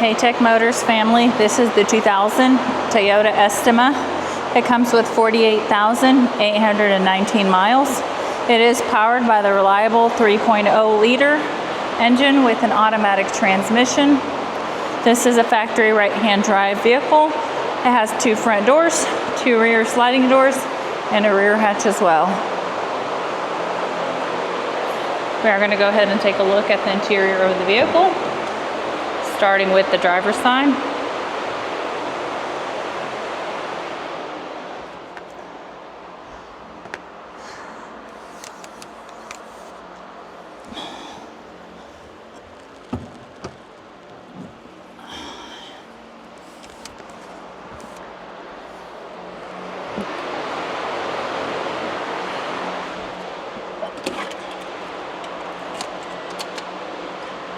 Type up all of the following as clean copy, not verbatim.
Hey Tech Motors family, this is the 2000 Toyota Estima. It comes with 48,819 miles. It is powered by the reliable 3.0 liter engine with an automatic transmission. This is a factory right-hand drive vehicle. It has 2 front doors, 2 rear sliding doors, and a rear hatch as well. We are going to go ahead and take a look at the interior of the vehicle, starting with the driver's side.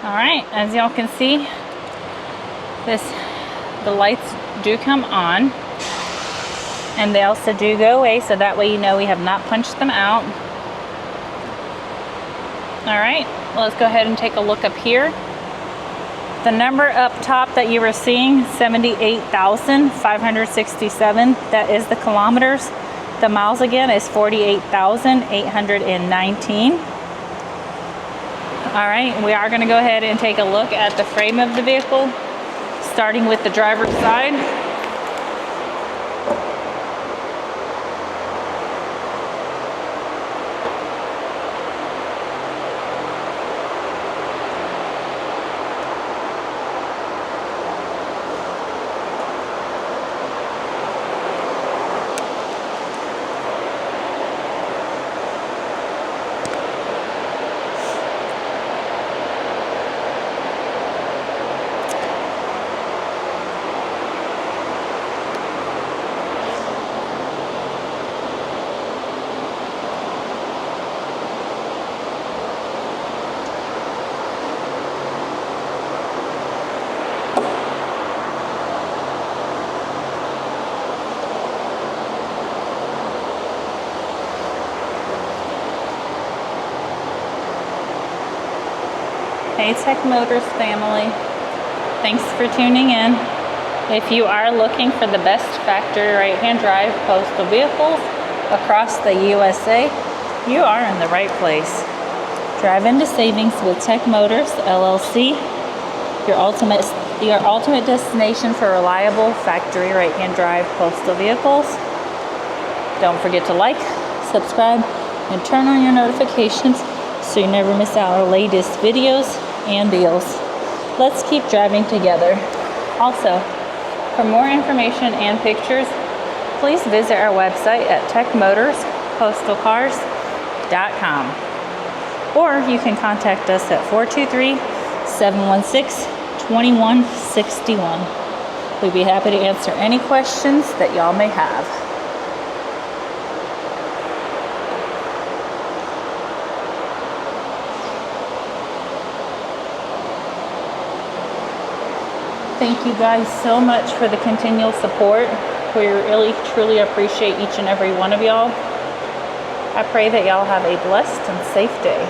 Alright, as y'all can see, the lights do come on, and they also do go away, so that way you know we have not punched them out. Alright, let's go ahead and take a look up here. The number up top that you were seeing, 78,567, that is the kilometers. The miles again is 48,819. Alright, we are going to go ahead and take a look at the frame of the vehicle, starting with the driver's side. Hey Tech Motors family, thanks for tuning in. If you are looking for the best factory right-hand drive postal vehicles across the USA, you are in the right place. Drive into savings with Tech Motors LLC, your ultimate destination for reliable factory right-hand drive postal vehicles. Don't forget to like, subscribe, and turn on your notifications so you never miss out on our latest videos and deals. Let's keep driving together. Also, for more information and pictures, please visit our website at techmotorspostalcars.com, or you can contact us at 423-716-2161. We'd be happy to answer any questions that y'all may have. Thank you guys so much for the continual support. We really, truly appreciate each and every one of y'all. I pray that y'all have a blessed and safe day.